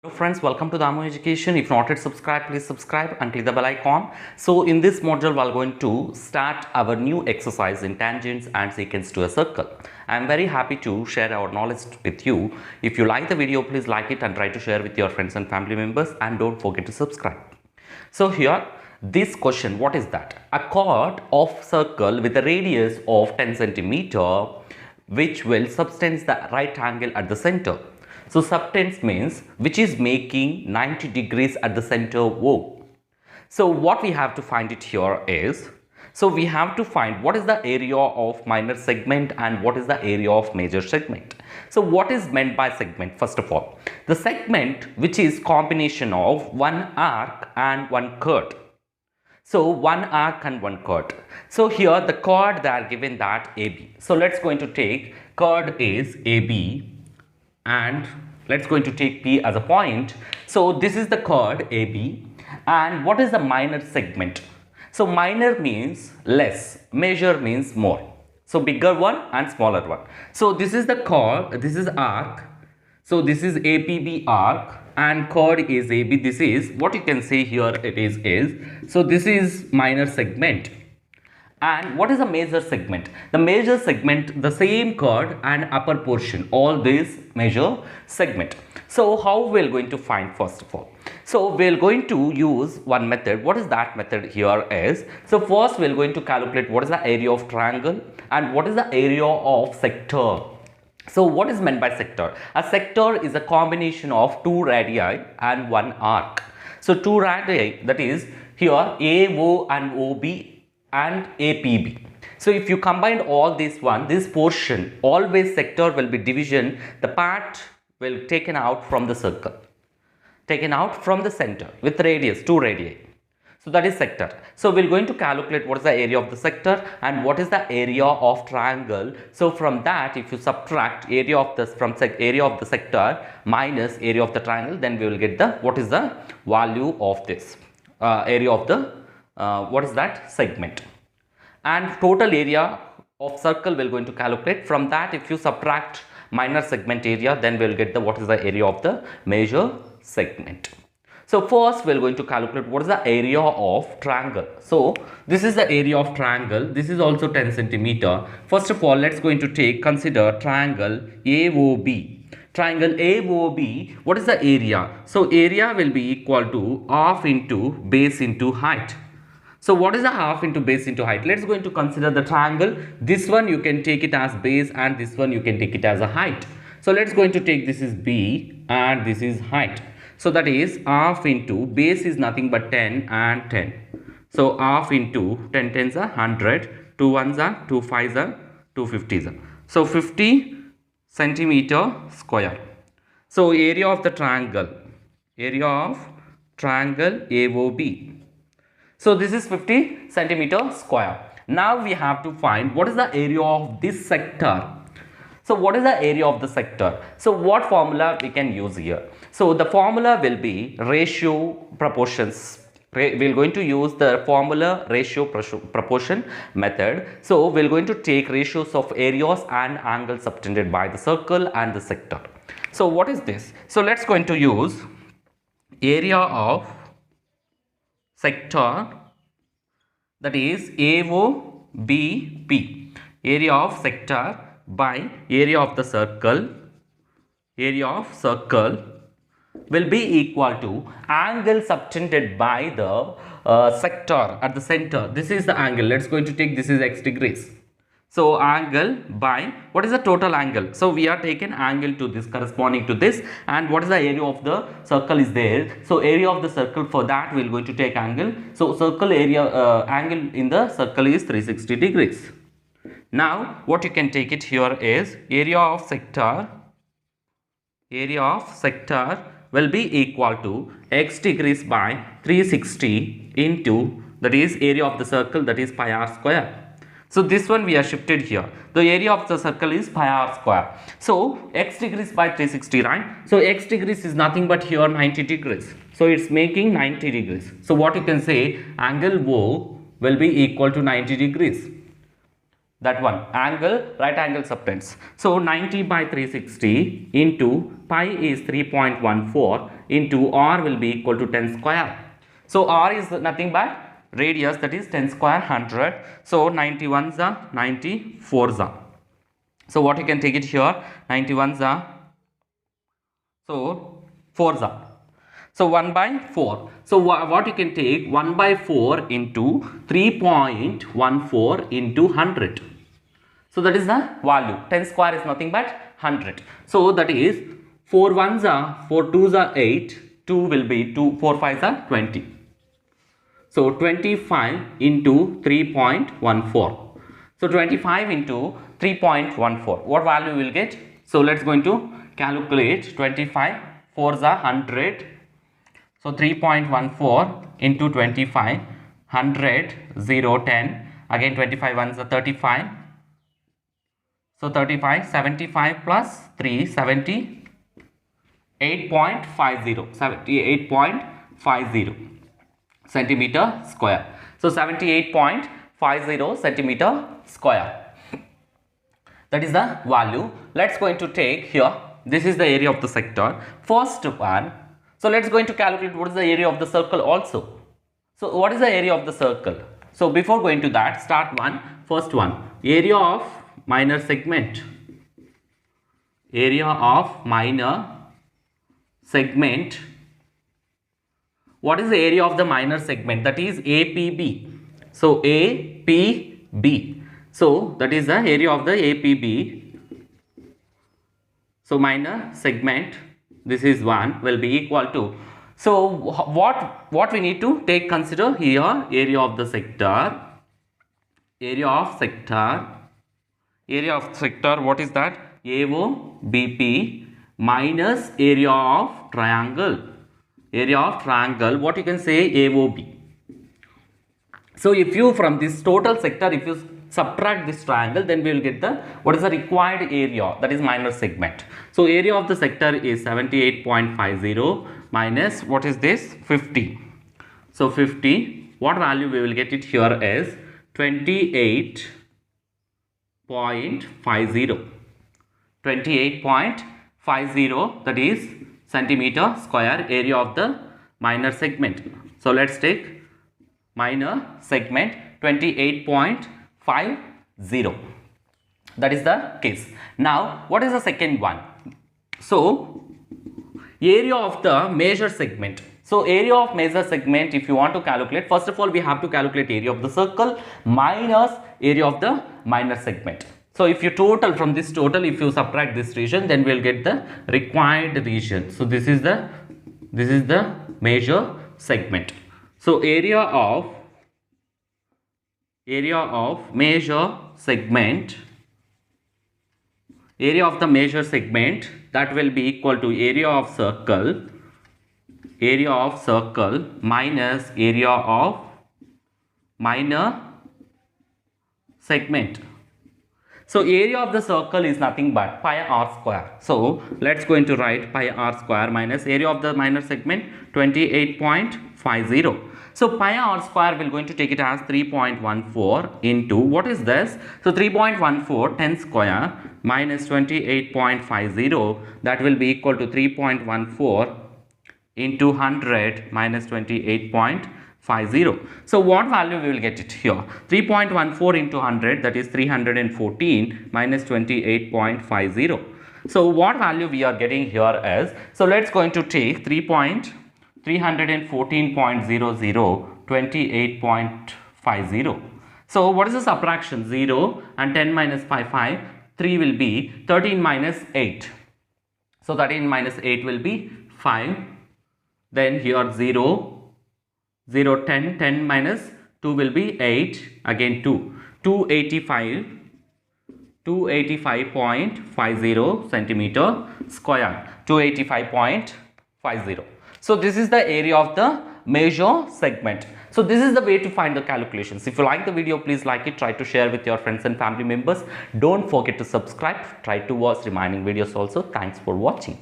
Hello friends, welcome to Damu Education. If not yet subscribed, please subscribe and click the bell icon. So in this module, we are going to start our new exercise in tangents and secants to a circle. I am very happy to share our knowledge with you. If you like the video, please like it and try to share with your friends and family members, and don't forget to subscribe. So here, this question, what is that? A chord of circle with a radius of 10 centimeter, which will subtend the right angle at the center. So subtends means which is making 90 degrees at the center O. So what we have to find it here is, so we have to find what is the area of minor segment and what is the area of major segment. So what is meant by segment? First of all, the segment which is combination of one arc and one chord. So one arc and one chord. So here the chord they are given that AB. So let's going to take chord is AB. And let's going to take P as a point. So this is the chord AB. And what is the minor segment? So minor means less, major means more. So bigger one and smaller one. So this is the chord, this is arc. So this is APB arc and chord is AB. This is what you can see here, it is. So this is minor segment. And what is a major segment? The major segment, the same chord and upper portion, all this major segment. So how we are going to find first of all? So we are going to use one method. What is that method here is? So first we are going to calculate what is the area of triangle and what is the area of sector. So what is meant by sector? A sector is a combination of two radii and one arc. So two radii, that is here AO and OB and APB. So if you combine all this portion, always sector will be division, the part will taken out from the circle, taken out from the center with radius, two radii. So that is sector. So we're going to calculate what is the area of the sector and what is the area of triangle. So from that, if you subtract area of this from area of the sector minus area of the triangle, then we will get the what is the value of this area of the what is that segment. And total area of circle we're going to calculate. From that, if you subtract minor segment area, then we'll get the what is the area of the major segment. So first we're going to calculate what is the area of triangle. So this is the area of triangle. This is also 10 centimeter. First of all, let's going to consider triangle AOB. Triangle AOB, what is the area? So area will be equal to half into base into height. So what is the half into base into height? Let's going to consider the triangle. This one you can take it as base and this one you can take it as a height. So let's going to take this is B and this is height. So that is half into base is nothing but 10 and 10. So half into 10 tens are 100, 2 ones are 2 fives are 2 50s are. So 50 centimeter square. So area of the triangle AOB. So this is 50 centimeter square. Now we have to find what is the area of this sector. So what is the area of the sector? So what formula we can use here? So the formula will be ratio proportions. We're going to use the formula ratio proportion method. So we're going to take ratios of areas and angles subtended by the circle and the sector. So what is this? So let's going to use area of sector, that is AOBP, area of sector by area of the circle, will be equal to angle subtended by the sector at the center. This is the angle. Let's going to take this is x degrees. So angle by what is the total angle? So we are taking angle to this corresponding to this, and what is the area of the circle is there. So area of the circle, for that we are going to take angle. So circle area angle in the circle is 360 degrees. Now what you can take it here is area of sector will be equal to x degrees by 360 into, that is area of the circle, that is pi r square. So this one we are shifted here. The area of the circle is pi r square. So x degrees by 360, right? So x degrees is nothing but here 90 degrees. So it's making 90 degrees. So what you can say, angle O will be equal to 90 degrees. That one, angle, right angle subtends. So 90 by 360 into pi is 3.14 into r will be equal to 10 square. So r is nothing but radius, that is 10 square 100. So 91s are 94s are. So what you can take it here, 91s are, so 4s are. So 1 by 4. So what you can take, 1 by 4 into 3.14 into 100. So that is the value. 10 square is nothing but 100. So that is 4 1s are, 4 2s are 8, 2 will be 2, 4 5s are 20. So 25 into 3.14. So 25 into 3.14. What value we will get? So let's going to calculate. 25 4s are 100. So 3.14 into 25, 100, 0, 10. Again 25 ones are 35. So 35, 75 plus 3, 78.50, 78.50 centimeter square. So 78.50 centimeter square. That is the value. Let's going to take here. This is the area of the sector. First one. So let's going to calculate what is the area of the circle also. So what is the area of the circle? So before going to that, start first one. Area of minor segment. Area of minor segment. What is the area of the minor segment? That is APB. So APB. So that is the area of the APB. So minor segment, this is 1, will be equal to. So what we need to consider here, area of the sector. Area of sector. Area of sector, what is that? AOBP minus area of triangle. Area of triangle, what you can say, AOB. So if you, from this total sector, if you subtract this triangle, then we will get the, what is the required area, that is minor segment. So area of the sector is 78.50 minus, what is this, 50. So 50, what value we will get it here is 28.50. 28.50, that is centimeter square, area of the minor segment. So let's take minor segment 28.50. That is the case. Now what is the second one? So area of the major segment. So area of major segment, if you want to calculate, first of all we have to calculate area of the circle minus area of the minor segment. So if you total from this total, if you subtract this region, then we will get the required region. So this is the major segment. So area of major segment, area of the major segment, that will be equal to area of circle minus area of minor segment. So area of the circle is nothing but pi r square. So let's going to write pi r square minus area of the minor segment 28.50. So pi r square, we're going to take it as 3.14 into, what is this? So 3.14 10 square minus 28.50, that will be equal to 3.14 into 100 minus 28.50. So what value we will get it here? 3.14 into 100, that is 314 minus 28.50. So what value we are getting here is, so let's going to take 314.00 28.50. So what is the subtraction? 0 and 10 minus 5, 3 will be 13 minus 8. So 13 minus 8 will be 5. Then here 0, 0, 10, 10 minus 2 will be 8, again 2, 285.50 centimeter square, 285.50. So this is the area of the major segment. So this is the way to find the calculations. If you like the video, please like it, try to share with your friends and family members. Don't forget to subscribe, try to watch remaining videos also. Thanks for watching.